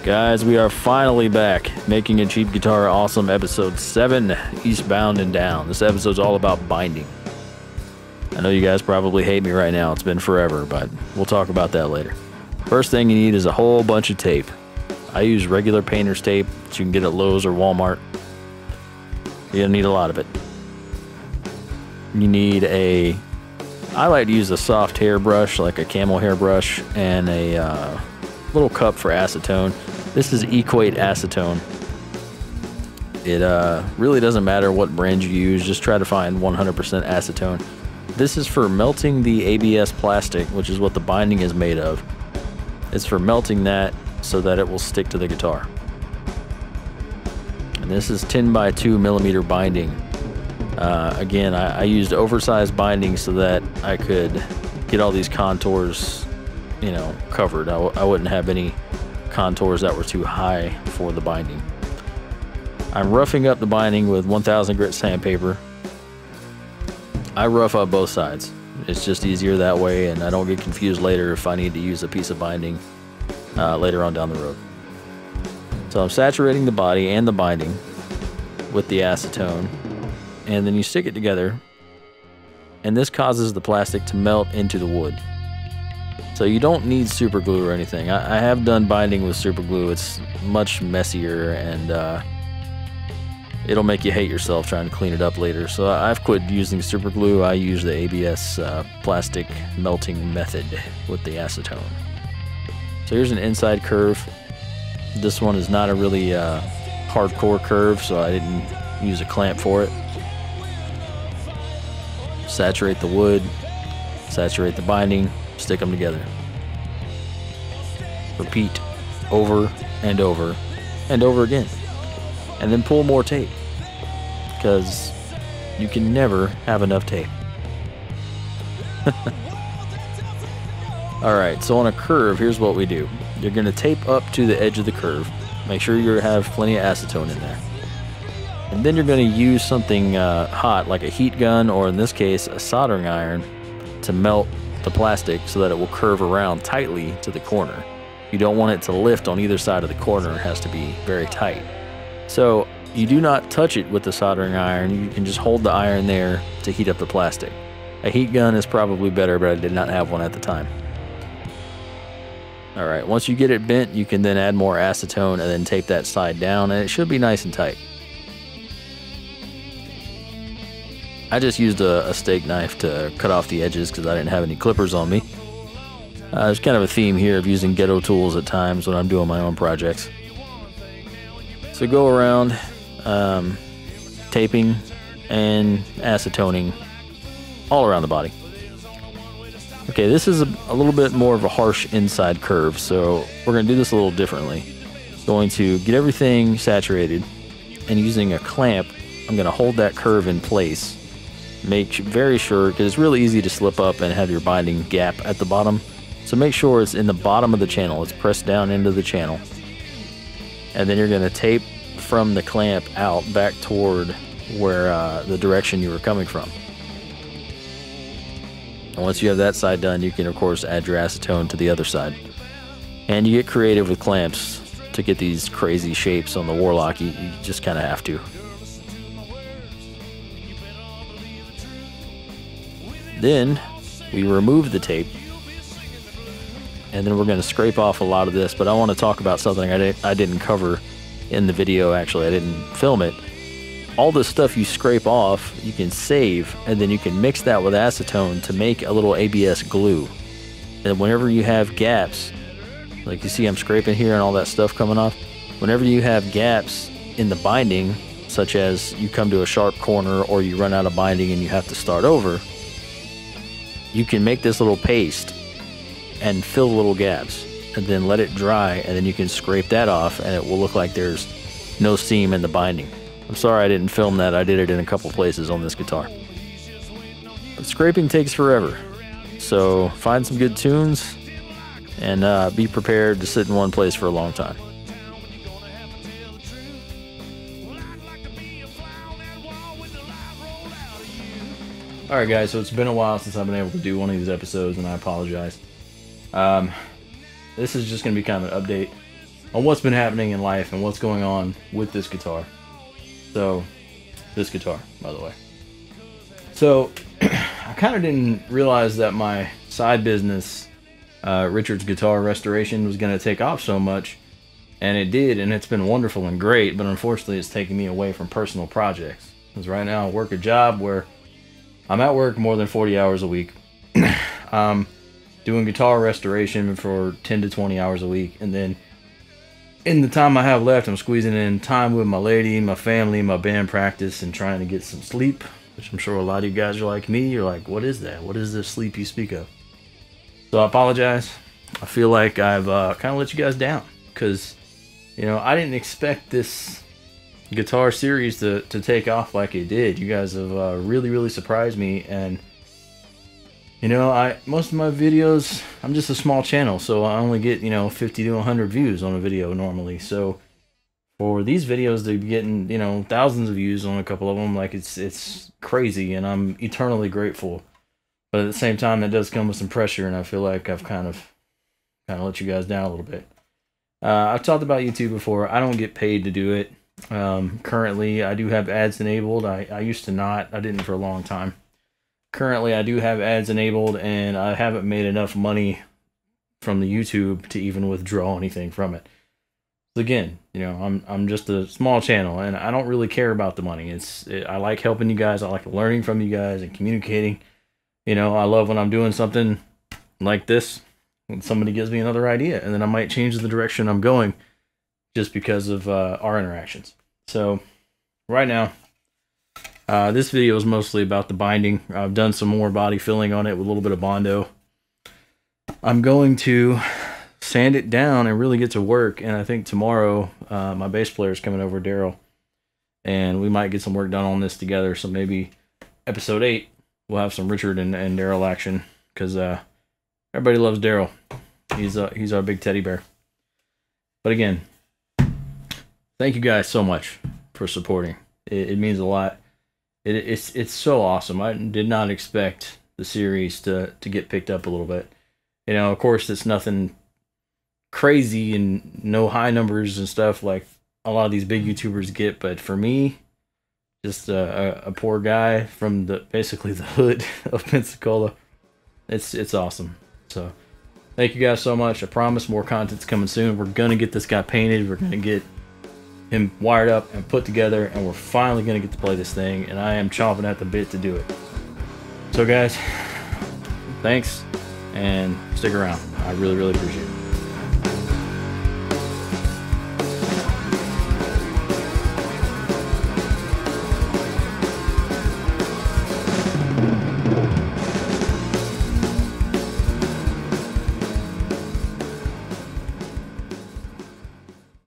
Guys, we are finally back. Making a Cheap Guitar Awesome, episode 7, Eastbound and Down. This episode's all about binding. I know you guys probably hate me right now. It's been forever, but we'll talk about that later. First thing you need is a whole bunch of tape. I use regular painter's tape that you can get at Lowe's or Walmart. You're gonna need a lot of it. You need I like to use a soft hairbrush, like a camel hairbrush, and a little cup for acetone. This is Equate acetone. It really doesn't matter what brand you use, just try to find 100% acetone. This is for melting the ABS plastic, which is what the binding is made of. It's for melting that so that it will stick to the guitar. And this is 10 by 2 millimeter binding. Again, I used oversized binding so that I could get all these contours, you know, covered. I wouldn't have any contours that were too high for the binding. I'm roughing up the binding with 1000 grit sandpaper. I rough up both sides. It's just easier that way, and I don't get confused later if I need to use a piece of binding later on down the road. So I'm saturating the body and the binding with the acetone, and then you stick it together, and this causes the plastic to melt into the wood. So you don't need super glue or anything. I have done binding with super glue. It's much messier, and it'll make you hate yourself trying to clean it up later. So I've quit using super glue. I use the ABS plastic melting method with the acetone. So here's an inside curve. This one is not a really hardcore curve, so I didn't use a clamp for it. Saturate the wood, saturate the binding, stick them together. Repeat over and over and over again. And then pull more tape, because you can never have enough tape. Alright, so on a curve, here's what we do. You're going to tape up to the edge of the curve. Make sure you have plenty of acetone in there. And then you're going to use something hot, like a heat gun, or in this case, a soldering iron, to melt the plastic so that it will curve around tightly to the corner. You don't want it to lift on either side of the corner. It has to be very tight. So you do not touch it with the soldering iron. You can just hold the iron there to heat up the plastic. A heat gun is probably better, but I did not have one at the time. Alright, once you get it bent, you can then add more acetone and then tape that side down, and it should be nice and tight. I just used a steak knife to cut off the edges because I didn't have any clippers on me. There's kind of a theme here of using ghetto tools at times when I'm doing my own projects. So go around taping and acetoning all around the body. Okay, this is a little bit more of a harsh inside curve, so we're going to do this a little differently. Going to get everything saturated, and using a clamp, I'm going to hold that curve in place. Make very sure, because it's really easy to slip up and have your binding gap at the bottom. So make sure it's in the bottom of the channel. It's pressed down into the channel. And then you're going to tape from the clamp out back toward where the direction you were coming from. And once you have that side done, you can of course add your acetone to the other side. And you get creative with clamps to get these crazy shapes on the Warlock. You just kind of have to. Then we remove the tape, and then we're going to scrape off a lot of this, but I want to talk about something I didn't cover in the video. Actually, I didn't film it. All the stuff you scrape off, you can save, and then you can mix that with acetone to make a little ABS glue. And whenever you have gaps, like you see I'm scraping here and all that stuff coming off, whenever you have gaps in the binding, such as you come to a sharp corner or you run out of binding and you have to start over, you can make this little paste and fill the little gaps and then let it dry, and then you can scrape that off and it will look like there's no seam in the binding. I'm sorry I didn't film that. I did it in a couple places on this guitar. But scraping takes forever. So find some good tunes and be prepared to sit in one place for a long time. Alright guys, so it's been a while since I've been able to do one of these episodes, and I apologize. This is just going to be kind of an update. on what's been happening in life and what's going on with this guitar. So, this guitar, by the way. So, I kind of didn't realize that my side business, Richard's Guitar Restoration, was going to take off so much. And it did, and it's been wonderful and great, but unfortunately it's taking me away from personal projects. Because right now I work a job where I'm at work more than 40 hours a week. Doing guitar restoration for 10 to 20 hours a week. And then in the time I have left, I'm squeezing in time with my lady, my family, my band practice, and trying to get some sleep. Which I'm sure a lot of you guys are like me. You're like, what is that? What is this sleep you speak of? So I apologize. I feel like I've kind of let you guys down. Because, you know, I didn't expect this guitar series to take off like it did. You guys have really surprised me. And, you know, most of my videos, I'm just a small channel. So I only get, you know, 50 to 100 views on a video normally. So for these videos to be getting, you know, thousands of views on a couple of them, like it's crazy, and I'm eternally grateful. But at the same time, that does come with some pressure, and I feel like I've kind of let you guys down a little bit. I've talked about YouTube before. I don't get paid to do it. Currently, I do have ads enabled. I used to not. I didn't for a long time. Currently, I do have ads enabled, and I haven't made enough money from the YouTube to even withdraw anything from it. Again, you know, I'm just a small channel, and I don't really care about the money. I like helping you guys. I like learning from you guys and communicating. You know, I love when I'm doing something like this, when somebody gives me another idea, and then I might change the direction I'm going just because of our interactions. So right now, this video is mostly about the binding. I've done some more body filling on it with a little bit of Bondo. I'm going to sand it down and really get to work, and I think tomorrow my bass player is coming over, Daryl, and we might get some work done on this together. So maybe episode 8 we'll have some Richard and Daryl action, because everybody loves Daryl. He's our big teddy bear. But again, thank you guys so much for supporting. It means a lot. It's so awesome. I did not expect the series to get picked up a little bit. You know, of course, it's nothing crazy and no high numbers and stuff like a lot of these big YouTubers get, but for me, just a poor guy from basically the hood of Pensacola, it's awesome. So thank you guys so much. I promise more content's coming soon. We're gonna get this guy painted. We're gonna get him wired up and put together, and we're finally gonna get to play this thing, and I am chomping at the bit to do it. So guys, thanks, and stick around. I really appreciate it.